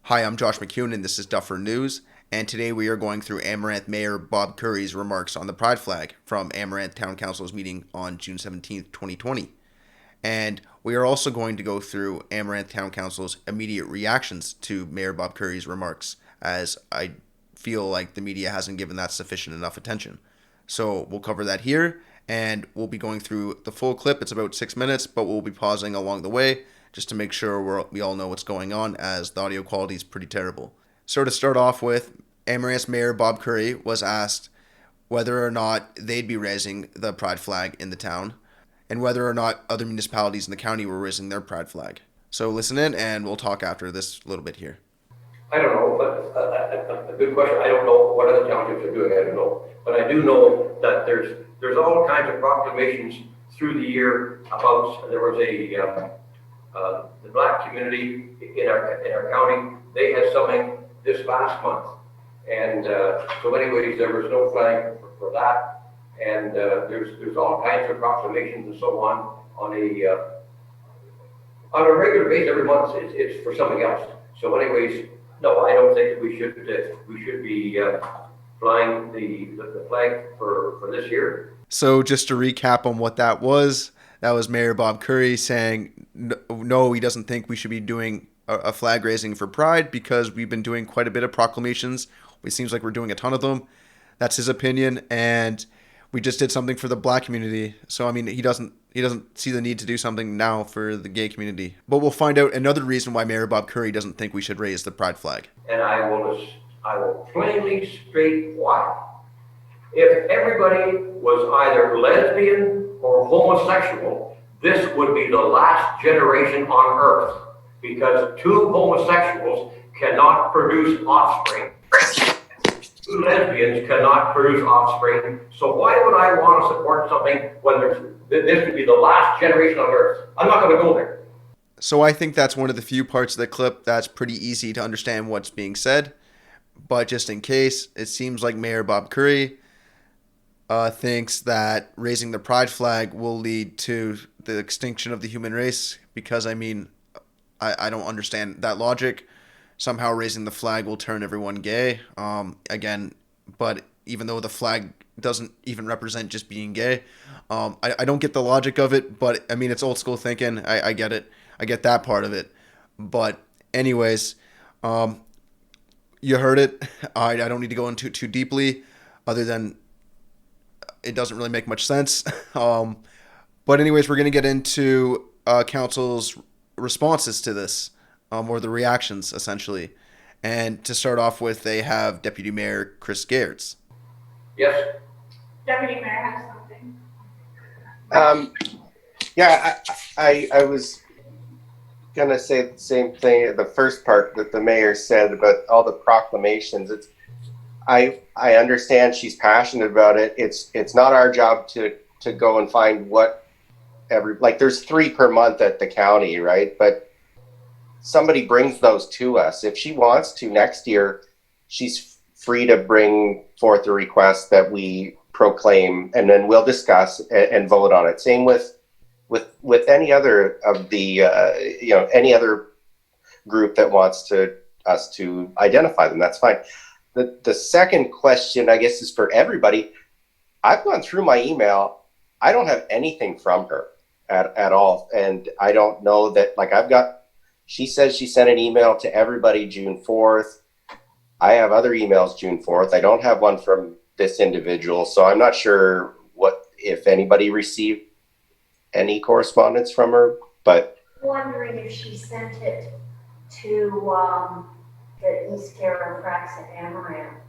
Hi, I'm Josh McEwen and this is Duffer News, and today we are going through Amaranth Mayor Bob Currie's remarks on the Pride flag from Amaranth Town Council's meeting on June 17th, 2020. And we are also going to go through Amaranth Town Council's immediate reactions to Mayor Bob Currie's remarks, as I feel like the media hasn't given that sufficient enough attention. So we'll cover that here, and we'll be going through the full clip. It's about 6 minutes, but we'll be pausing along the way just to make sure we all know what's going on, as the audio quality is pretty terrible. So to start off with, Amaranth Mayor Bob Currie was asked whether or not they'd be raising the Pride flag in the town, and whether or not other municipalities in the county were raising their Pride flag. So listen in, and we'll talk after this a little bit here. I don't know, but a good question. I don't know what other townships are doing. I don't know, but I do know that there's all kinds of proclamations through the year about. There was the black community in our county. They had something this last month, and so anyways, there was no flag for that. And there's all kinds of proclamations and so on a regular basis every month. It's for something else. So anyways, no, I don't think we should be flying the flag for this year. So just to recap on what that was Mayor Bob Currie saying no, he doesn't think we should be doing a flag raising for Pride because we've been doing quite a bit of proclamations. It seems like we're doing a ton of them. That's his opinion, and we just did something for the black community. So I mean, he doesn't see the need to do something now for the gay community. But we'll find out another reason why Mayor Bob Currie doesn't think we should raise the Pride flag. And I will plainly state why. If everybody was either lesbian or homosexual, this would be the last generation on earth, because two homosexuals cannot produce offspring. Two lesbians cannot produce offspring. So why would I want to support something when this would be the last generation on earth? I'm not going to go there. So I think that's one of the few parts of the clip that's pretty easy to understand what's being said. But just in case, it seems like Mayor Bob Currie thinks that raising the Pride flag will lead to the extinction of the human race, because I mean, I don't understand that logic. Somehow raising the flag will turn everyone gay. Again, but even though the flag doesn't even represent just being gay, I don't get the logic of it, but I mean, it's old school thinking. I get it. I get that part of it. But anyways, you heard it. I don't need to go into too deeply, other than it doesn't really make much sense. But anyways, we're going to get into council's responses to this, or the reactions, essentially. And to start off with, they have Deputy Mayor Chris Gairds. Yes? Deputy Mayor has something. Yeah, I was going to say the same thing, the first part that the mayor said about all the proclamations. I understand she's passionate about it. It's not our job to go and find what there's 3 per month at the county, right? But somebody brings those to us. If she wants to next year, she's free to bring forth a request that we proclaim, and then we'll discuss and vote on it. Same with any other of the any other group that wants us to identify them. That's fine. The second question, I guess, is for everybody. I've gone through my email. I don't have anything from her at all, and I don't know that. She says she sent an email to everybody June 4th. I have other emails June 4th. I don't have one from this individual, so I'm not sure if anybody received any correspondence from her. But I'm wondering if she sent it to the East Halifax at Amaranth.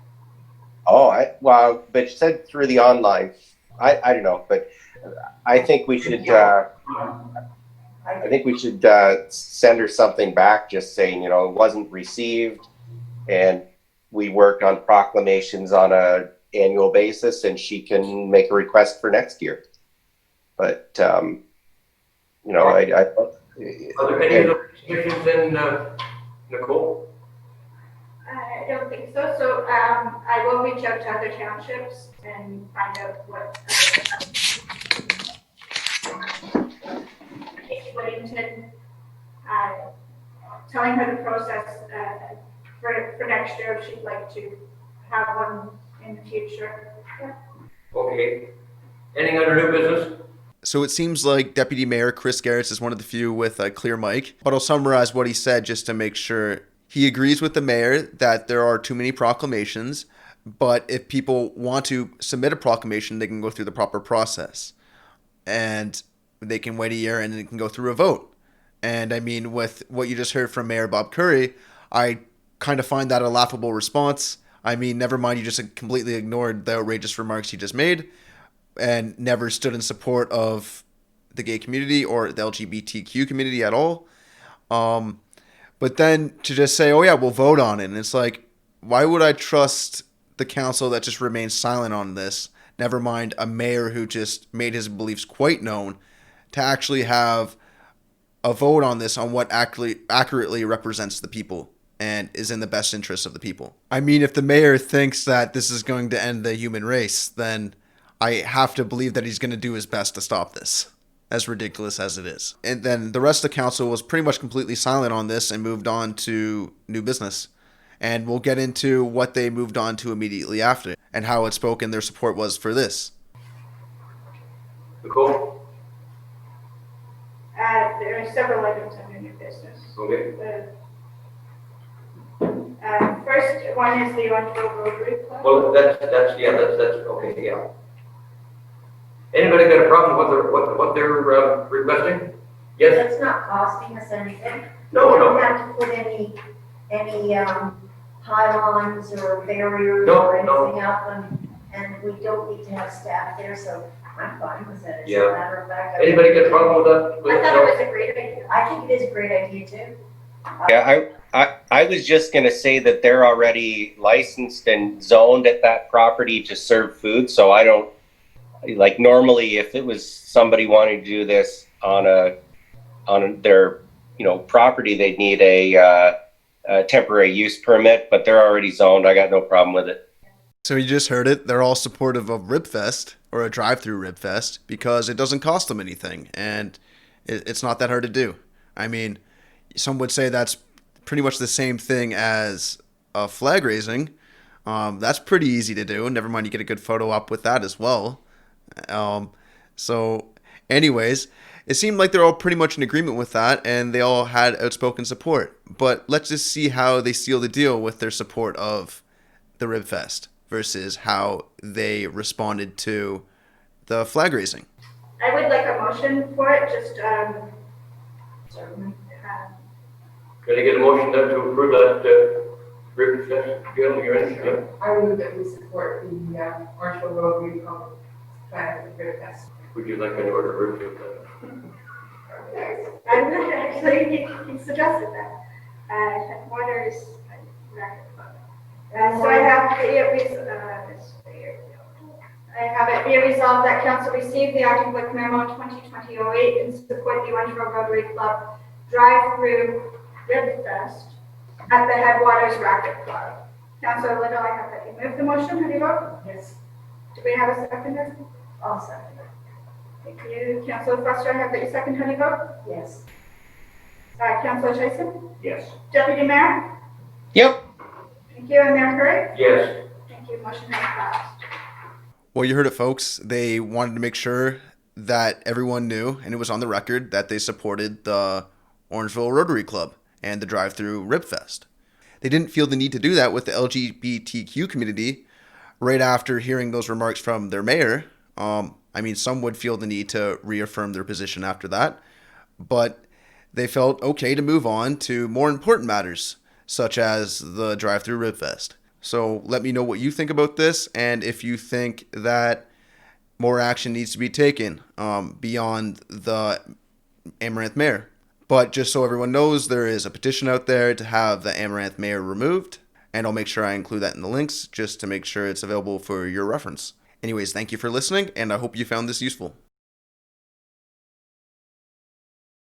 But she said through the online. I don't know, but I think we should. I think we should send her something back, just saying, it wasn't received, and we worked on proclamations on an annual basis, and she can make a request for next year. But Are there any other restrictions in Nicole? I don't think so. So I will reach out to other townships and find out what. Whittington, telling her the process for next year if she'd like to have one in the future. Yeah. Okay. Anything under new business? So it seems like Deputy Mayor Chris Garretts is one of the few with a clear mic, but I'll summarize what he said just to make sure. He agrees with the mayor that there are too many proclamations, but if people want to submit a proclamation, they can go through the proper process. And they can wait a year and it can go through a vote. And I mean, with what you just heard from Mayor Bob Currie, I kind of find that a laughable response. I mean, never mind, you just completely ignored the outrageous remarks he just made and never stood in support of the gay community or the LGBTQ community at all. But then to just say, oh yeah, we'll vote on it. And it's like, why would I trust the council that just remains silent on this? Never mind a mayor who just made his beliefs quite known to actually have a vote on this on what accurately represents the people and is in the best interest of the people. I mean, if the mayor thinks that this is going to end the human race, then I have to believe that he's going to do his best to stop this, as ridiculous as it is. And then the rest of the council was pretty much completely silent on this and moved on to new business. And we'll get into what they moved on to immediately after and how Outspoken their support was for this. Nicole? There are several items under new business. Okay. First one is the Orangeville Rotary Club. Well, that's okay, yeah. Anybody got a problem with what they're requesting? Yes? It's not costing us anything. No, We no. don't have to put any pylons or barriers No, or no. anything up, and we don't need to have staff there, so I'm fine with it. As Yeah. a matter of fact, Anybody got a problem with that? I thought it was a great idea. I think it is a great idea too. Yeah, I was just gonna say that they're already licensed and zoned at that property to serve food, so I don't, like, normally if it was somebody wanting to do this on their, property, they'd need a temporary use permit, but they're already zoned. I got no problem with it. So you just heard it. They're all supportive of Ribfest or a drive-thru Ribfest because it doesn't cost them anything and it's not that hard to do. I mean, some would say that's pretty much the same thing as a flag raising. That's pretty easy to do. Never mind, you get a good photo up with that as well. So anyways, it seemed like they're all pretty much in agreement with that and they all had Outspoken support. But let's just see how they seal the deal with their support of the Ribfest versus how they responded to the flag raising. I would like a motion for it, just, Certainly. Can I get a motion then to approve that, Ribfest? Gail, you're in? Yeah. I move that we support the Orangeville Rotary Club plan for Ribfest. Would you like any order Ribfest? I'm not actually, he suggested that. Headwaters, so I have it be resolved that council receive the acting Book Memo 2020-08 and support the Orangeville Rotary Club drive-through Ribfest at the Headwaters Racket Club. Councilor Little, I have that you move the motion. How do you vote? Yes, Do we have a seconder? I'll second it. Thank you. Councilor Foster, I have that you second. How do you vote? Yes. Councilor Tyson? Yes. Deputy Mayor? Yep. Thank you. And Mayor Currie? Yes. Thank you. Motion has passed. Well, you heard it, folks. They wanted to make sure that everyone knew, and it was on the record, that they supported the Orangeville Rotary Club and the drive-thru Ribfest. They didn't feel the need to do that with the LGBTQ community right after hearing those remarks from their mayor. I mean, some would feel the need to reaffirm their position after that, but they felt okay to move on to more important matters, such as the drive-thru Ribfest. So let me know what you think about this, and if you think that more action needs to be taken beyond the Amaranth Mayor. But just so everyone knows, there is a petition out there to have the Amaranth Mayor removed, and I'll make sure I include that in the links just to make sure it's available for your reference. Anyways, thank you for listening, and I hope you found this useful.